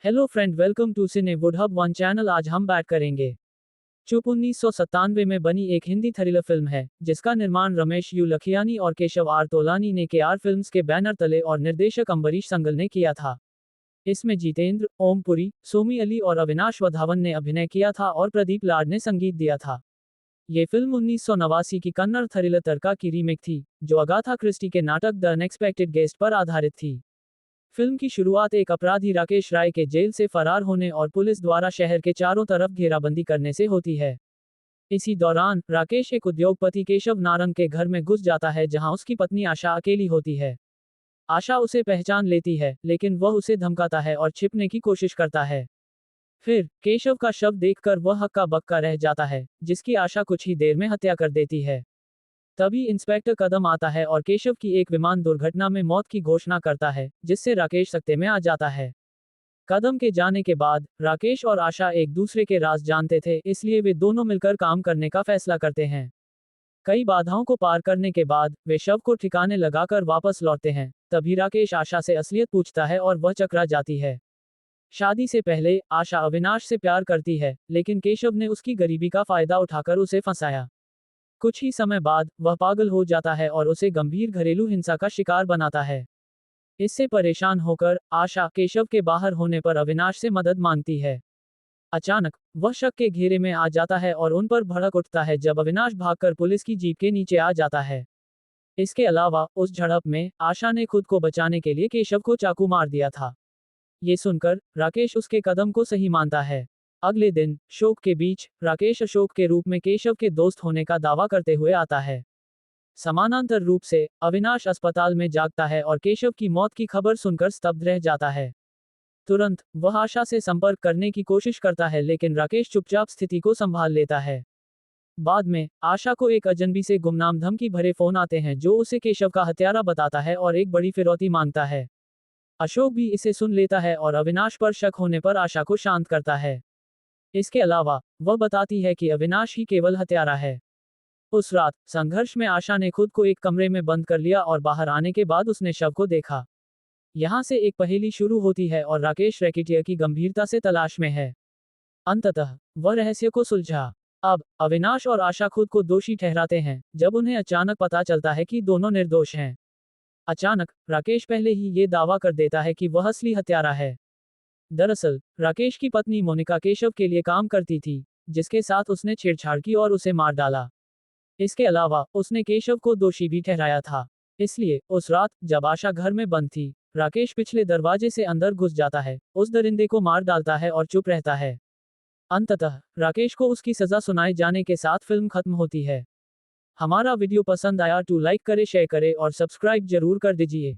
Hello friend, welcome to cine wood hub one channel. आज हम बात करेंगे चुप 1997 में बनी एक हिंदी थ्रिलर फिल्म है जिसका निर्माण रमेश यू लखियानी और केशव आर तोलानी ने के आर फिल्म्स के बैनर तले और निर्देशक अंबरीश संगल ने किया था। इसमें जितेंद्र, ओम पुरी, सोमी अली और अविनाश वधावन ने अभिनय किया था और प्रदीप लाड ने संगीत दिया था। ये फिल्म 1989 की कन्नड़ थ्रिलर तरका की रीमेक थी जो अगाथा क्रिस्टी के नाटक द अनएक्सपेक्टेड गेस्ट पर आधारित थी। फिल्म की शुरुआत एक अपराधी राकेश राय के जेल से फरार होने और पुलिस द्वारा शहर के चारों तरफ घेराबंदी करने से होती है। इसी दौरान राकेश एक उद्योगपति केशव नारंग के घर में घुस जाता है जहां उसकी पत्नी आशा अकेली होती है। आशा उसे पहचान लेती है लेकिन वह उसे धमकाता है और छिपने की कोशिश करता है। फिर केशव का शव देखकर वह हक्का बक्का रह जाता है जिसकी आशा कुछ ही देर में हत्या कर देती है। तभी इंस्पेक्टर कदम आता है और केशव की एक विमान दुर्घटना में मौत की घोषणा करता है जिससे राकेश सख्ते में आ जाता है। कदम के जाने के बाद राकेश और आशा एक दूसरे के राज जानते थे, इसलिए वे दोनों मिलकर काम करने का फैसला करते हैं। कई बाधाओं को पार करने के बाद वे शव को ठिकाने लगाकर वापस लौटते हैं। तभी राकेश आशा से असलियत पूछता है और वह चकरा जाती है। शादी से पहले आशा अविनाश से प्यार करती है लेकिन केशव ने उसकी गरीबी का फायदा उठाकर उसे फंसाया। कुछ ही समय बाद वह पागल हो जाता है और उसे गंभीर घरेलू हिंसा का शिकार बनाता है। इससे परेशान होकर आशा केशव के बाहर होने पर अविनाश से मदद मांगती है। अचानक वह शक के घेरे में आ जाता है और उन पर भड़क उठता है जब अविनाश भागकर पुलिस की जीप के नीचे आ जाता है। इसके अलावा उस झड़प में आशा ने खुद को बचाने के लिए केशव को चाकू मार दिया था। ये सुनकर राकेश उसके कदम को सही मानता है। अगले दिन शोक के बीच राकेश अशोक के रूप में केशव के दोस्त होने का दावा करते हुए आता है। समानांतर रूप से अविनाश अस्पताल में जागता है और केशव की मौत की खबर सुनकर स्तब्ध रह जाता है। तुरंत वह आशा से संपर्क करने की कोशिश करता है लेकिन राकेश चुपचाप स्थिति को संभाल लेता है। बाद में आशा को एक अजनबी से गुमनाम धमकी भरे फोन आते हैं जो उसे केशव का हत्यारा बताता है और एक बड़ी फिरौती मांगता है। अशोक भी इसे सुन लेता है और अविनाश पर शक होने पर आशा को शांत करता है। इसके अलावा वह बताती है कि अविनाश ही केवल हत्यारा है। उस रात संघर्ष में आशा ने खुद को एक कमरे में बंद कर लिया और बाहर आने के बाद उसने शव को देखा। यहां से एक पहेली शुरू होती है और राकेश रैकेटियर की गंभीरता से तलाश में है। अंततः वह रहस्य को सुलझा। अब अविनाश और आशा खुद को दोषी ठहराते हैं जब उन्हें अचानक पता चलता है कि दोनों निर्दोष हैं। अचानक राकेश पहले ही ये दावा कर देता है कि वह असली हत्यारा है। दरअसल राकेश की पत्नी मोनिका केशव के लिए काम करती थी जिसके साथ उसने छेड़छाड़ की और उसे मार डाला। इसके अलावा उसने केशव को दोषी भी ठहराया था। इसलिए उस रात जब आशा घर में बंद थी राकेश पिछले दरवाजे से अंदर घुस जाता है, उस दरिंदे को मार डालता है और चुप रहता है। अंततः राकेश को उसकी सजा सुनाए जाने के साथ फिल्म खत्म होती है। हमारा वीडियो पसंद आया तो लाइक करे, शेयर करे और सब्सक्राइब जरूर कर दीजिए।